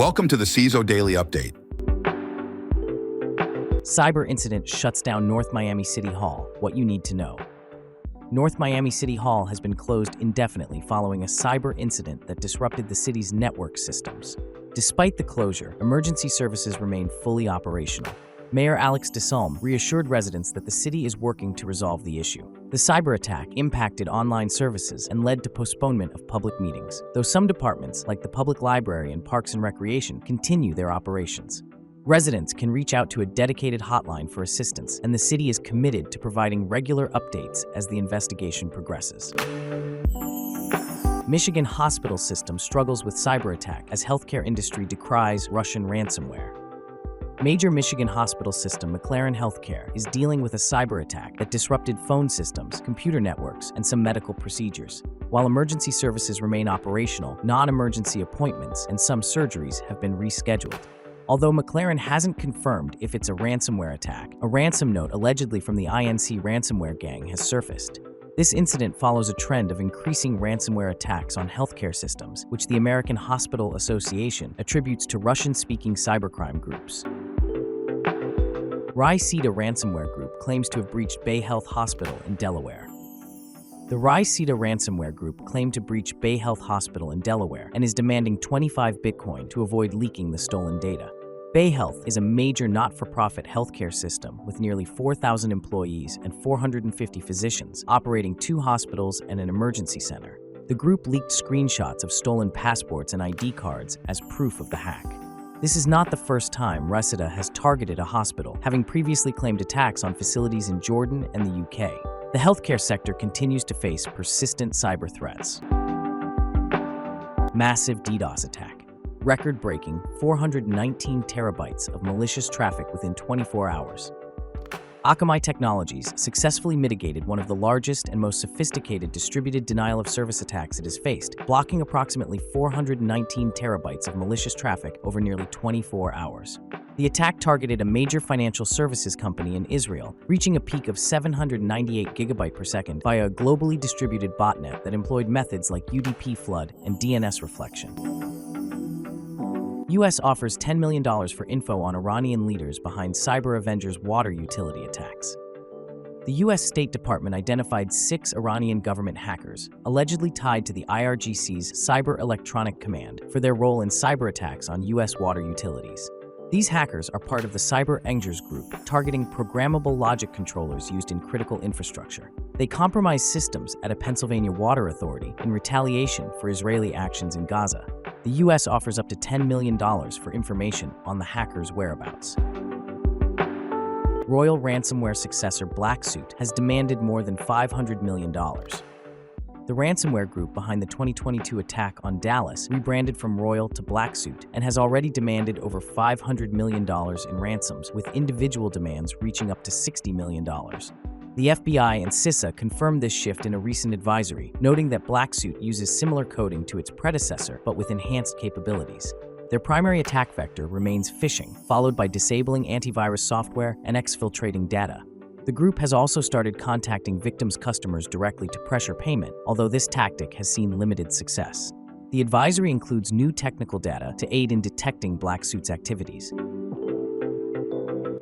Welcome to the CISO Daily Update. Cyber incident shuts down North Miami City Hall. What you need to know. North Miami City Hall has been closed indefinitely following a cyber incident that disrupted the city's network systems. Despite the closure, emergency services remain fully operational. Mayor Alex DeSalm reassured residents that the city is working to resolve the issue. The cyber attack impacted online services and led to postponement of public meetings, though some departments, like the Public Library and Parks and Recreation, continue their operations. Residents can reach out to a dedicated hotline for assistance, and the city is committed to providing regular updates as the investigation progresses. Michigan hospital system struggles with cyber attack as healthcare industry decries Russian ransomware. Major Michigan hospital system McLaren Healthcare is dealing with a cyber attack that disrupted phone systems, computer networks, and some medical procedures. While emergency services remain operational, non-emergency appointments and some surgeries have been rescheduled. Although McLaren hasn't confirmed if it's a ransomware attack, a ransom note allegedly from the INC ransomware gang has surfaced. This incident follows a trend of increasing ransomware attacks on healthcare systems, which the American Hospital Association attributes to Russian-speaking cybercrime groups. Rhysida ransomware group claims to have breached Bayhealth Hospital in Delaware. The Rhysida ransomware group claimed to breach Bayhealth Hospital in Delaware and is demanding 25 Bitcoin to avoid leaking the stolen data. Bayhealth is a major not-for-profit healthcare system with nearly 4,000 employees and 450 physicians, operating 2 hospitals and an emergency center. The group leaked screenshots of stolen passports and ID cards as proof of the hack. This is not the first time Rhysida has targeted a hospital, having previously claimed attacks on facilities in Jordan and the UK. The healthcare sector continues to face persistent cyber threats. Massive DDoS attack. Record-breaking 419 terabytes of malicious traffic within 24 hours. Akamai Technologies successfully mitigated one of the largest and most sophisticated distributed denial-of-service attacks it has faced, blocking approximately 419 terabytes of malicious traffic over nearly 24 hours. The attack targeted a major financial services company in Israel, reaching a peak of 798 gigabyte per second via a globally distributed botnet that employed methods like UDP flood and DNS reflection. U.S. offers $10 million for info on Iranian leaders behind Cyber Avengers water utility attacks. The U.S. State Department identified 6 Iranian government hackers, allegedly tied to the IRGC's Cyber Electronic Command, for their role in cyber attacks on U.S. water utilities. These hackers are part of the Cyberangers group, targeting programmable logic controllers used in critical infrastructure. They compromised systems at a Pennsylvania water authority in retaliation for Israeli actions in Gaza. The U.S. offers up to $10 million for information on the hackers' whereabouts. Royal ransomware successor BlackSuit has demanded more than $500 million. The ransomware group behind the 2022 attack on Dallas rebranded from Royal to BlackSuit and has already demanded over $500 million in ransoms, with individual demands reaching up to $60 million. The FBI and CISA confirmed this shift in a recent advisory, noting that BlackSuit uses similar coding to its predecessor but with enhanced capabilities. Their primary attack vector remains phishing, followed by disabling antivirus software and exfiltrating data. The group has also started contacting victims' customers directly to pressure payment, although this tactic has seen limited success. The advisory includes new technical data to aid in detecting BlackSuit's activities.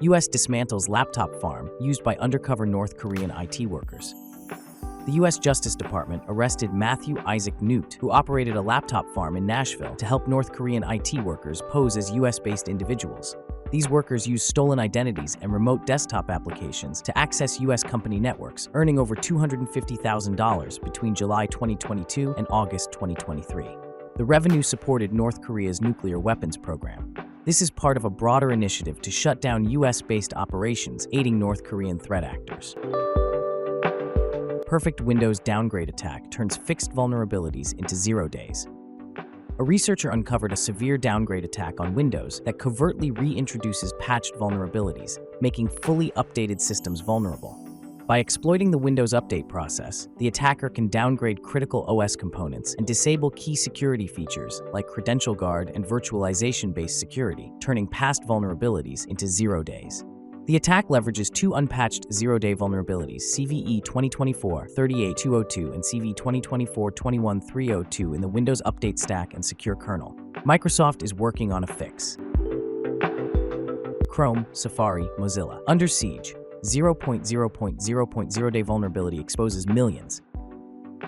U.S. dismantles laptop farm used by undercover North Korean IT workers. The U.S. Justice Department arrested Matthew Isaac Newt, who operated a laptop farm in Nashville to help North Korean IT workers pose as U.S.-based individuals. These workers used stolen identities and remote desktop applications to access U.S. company networks, earning over $250,000 between July 2022 and August 2023. The revenue supported North Korea's nuclear weapons program. This is part of a broader initiative to shut down U.S.-based operations aiding North Korean threat actors. Perfect Windows downgrade attack turns fixed vulnerabilities into 0 days. A researcher uncovered a severe downgrade attack on Windows that covertly reintroduces patched vulnerabilities, making fully updated systems vulnerable. By exploiting the Windows update process, the attacker can downgrade critical OS components and disable key security features like Credential Guard and virtualization-based security, turning past vulnerabilities into 0 days. The attack leverages 2 unpatched 0-day vulnerabilities, CVE 2024-38202 and CV 2024-21302 in the Windows Update Stack and Secure Kernel. Microsoft is working on a fix. Chrome, Safari, Mozilla. Under siege. 0.0.0.0-day vulnerability exposes millions.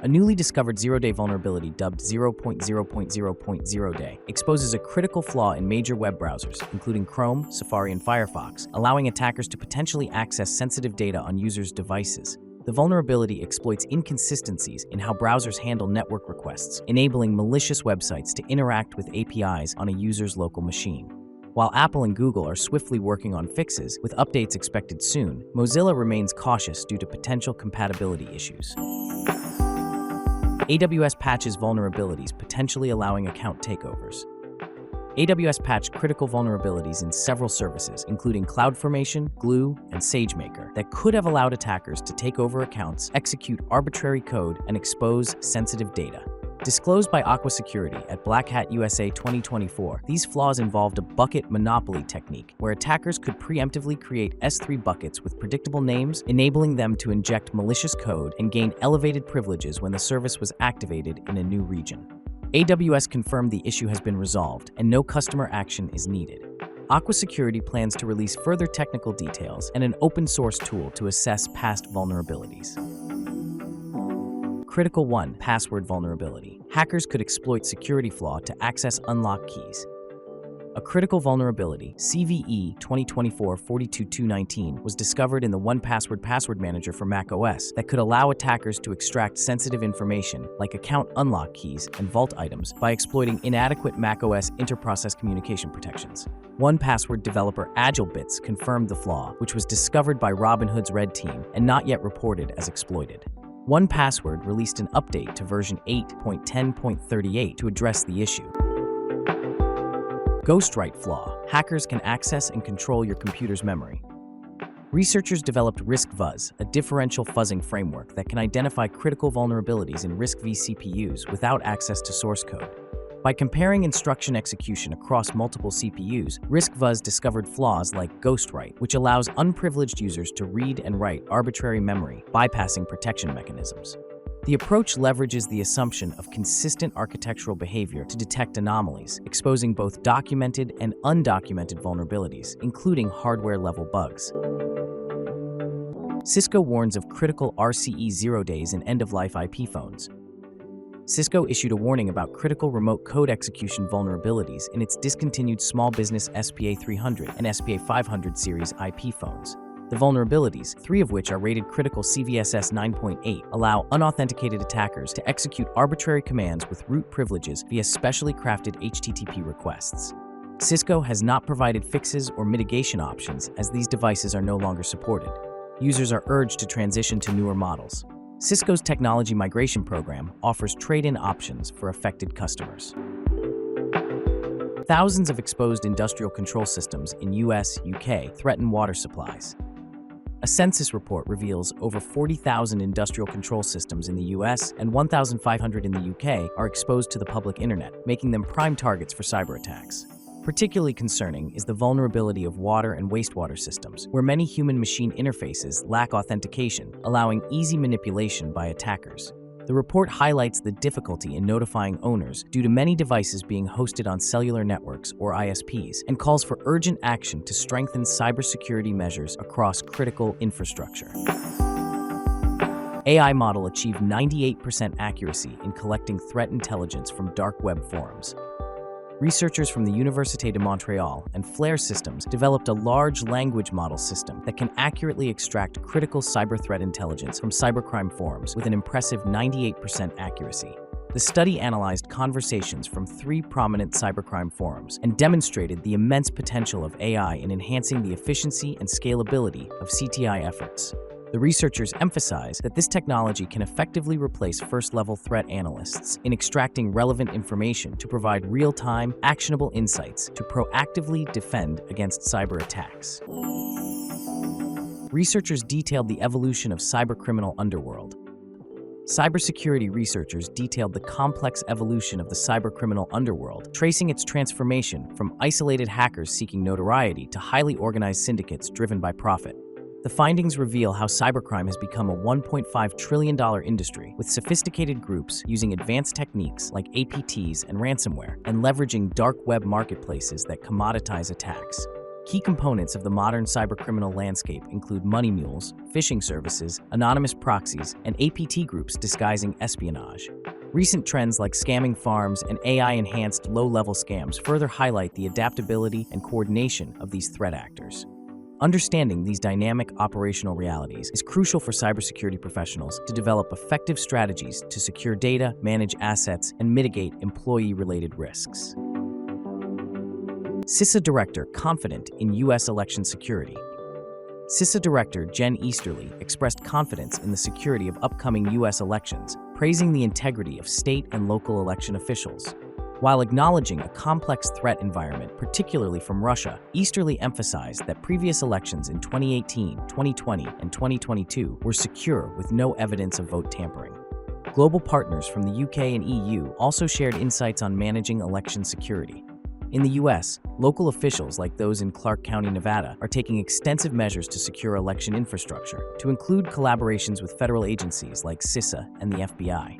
A newly discovered zero-day vulnerability dubbed 0.0.0.0-day exposes a critical flaw in major web browsers, including Chrome, Safari, and Firefox, allowing attackers to potentially access sensitive data on users' devices. The vulnerability exploits inconsistencies in how browsers handle network requests, enabling malicious websites to interact with APIs on a user's local machine. While Apple and Google are swiftly working on fixes, with updates expected soon, Mozilla remains cautious due to potential compatibility issues. AWS patches vulnerabilities, potentially allowing account takeovers. AWS patched critical vulnerabilities in several services, including CloudFormation, Glue, and SageMaker, that could have allowed attackers to take over accounts, execute arbitrary code, and expose sensitive data. Disclosed by Aqua Security at Black Hat USA 2024, these flaws involved a bucket monopoly technique, where attackers could preemptively create S3 buckets with predictable names, enabling them to inject malicious code and gain elevated privileges when the service was activated in a new region. AWS confirmed the issue has been resolved and no customer action is needed. Aqua Security plans to release further technical details and an open-source tool to assess past vulnerabilities. Critical 1. Password vulnerability. Hackers could exploit security flaw to access unlock keys. A critical vulnerability, CVE 2024-42219, was discovered in the 1Password password manager for macOS that could allow attackers to extract sensitive information like account unlock keys and vault items by exploiting inadequate macOS inter-process communication protections. 1Password developer AgileBits confirmed the flaw, which was discovered by Robinhood's Red Team and not yet reported as exploited. 1Password released an update to version 8.10.38 to address the issue. GhostWrite flaw. Hackers can access and control your computer's memory. Researchers developed RISC-VUS, a differential fuzzing framework that can identify critical vulnerabilities in RISC-V CPUs without access to source code. By comparing instruction execution across multiple CPUs, RISC-VUS discovered flaws like GhostWrite, which allows unprivileged users to read and write arbitrary memory, bypassing protection mechanisms. The approach leverages the assumption of consistent architectural behavior to detect anomalies, exposing both documented and undocumented vulnerabilities, including hardware-level bugs. Cisco warns of critical RCE 0 days in end-of-life IP phones. Cisco issued a warning about critical remote code execution vulnerabilities in its discontinued small business SPA300 and SPA500 series IP phones. The vulnerabilities, 3 of which are rated critical CVSS 9.8, allow unauthenticated attackers to execute arbitrary commands with root privileges via specially crafted HTTP requests. Cisco has not provided fixes or mitigation options as these devices are no longer supported. Users are urged to transition to newer models. Cisco's technology migration program offers trade-in options for affected customers. Thousands of exposed industrial control systems in US, UK threaten water supplies. A census report reveals over 40,000 industrial control systems in the US and 1,500 in the UK are exposed to the public internet, making them prime targets for cyber attacks. Particularly concerning is the vulnerability of water and wastewater systems, where many human-machine interfaces lack authentication, allowing easy manipulation by attackers. The report highlights the difficulty in notifying owners due to many devices being hosted on cellular networks or ISPs, and calls for urgent action to strengthen cybersecurity measures across critical infrastructure. AI model achieved 98% accuracy in collecting threat intelligence from dark web forums. Researchers from the Université de Montréal and Flare Systems developed a large language model system that can accurately extract critical cyber threat intelligence from cybercrime forums with an impressive 98% accuracy. The study analyzed conversations from 3 prominent cybercrime forums and demonstrated the immense potential of AI in enhancing the efficiency and scalability of CTI efforts. The researchers emphasize that this technology can effectively replace first-level threat analysts in extracting relevant information to provide real-time, actionable insights to proactively defend against cyber attacks. Researchers detailed the evolution of cybercriminal Underworld. Cybersecurity researchers detailed the complex evolution of the cybercriminal underworld, tracing its transformation from isolated hackers seeking notoriety to highly organized syndicates driven by profit. The findings reveal how cybercrime has become a $1.5 trillion industry, with sophisticated groups using advanced techniques like APTs and ransomware, and leveraging dark web marketplaces that commoditize attacks. Key components of the modern cybercriminal landscape include money mules, phishing services, anonymous proxies, and APT groups disguising espionage. Recent trends like scamming farms and AI-enhanced low-level scams further highlight the adaptability and coordination of these threat actors. Understanding these dynamic operational realities is crucial for cybersecurity professionals to develop effective strategies to secure data, manage assets, and mitigate employee-related risks. CISA Director confident in U.S. election security. CISA Director Jen Easterly expressed confidence in the security of upcoming U.S. elections, praising the integrity of state and local election officials. While acknowledging a complex threat environment, particularly from Russia, Easterly emphasized that previous elections in 2018, 2020, and 2022 were secure with no evidence of vote tampering. Global partners from the UK and EU also shared insights on managing election security. In the US, local officials like those in Clark County, Nevada, are taking extensive measures to secure election infrastructure, to include collaborations with federal agencies like CISA and the FBI.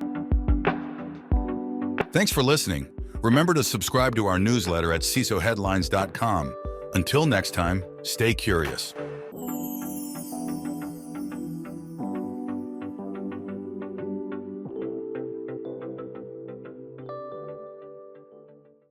Thanks for listening. Remember to subscribe to our newsletter at CISOheadlines.com. Until next time, stay curious.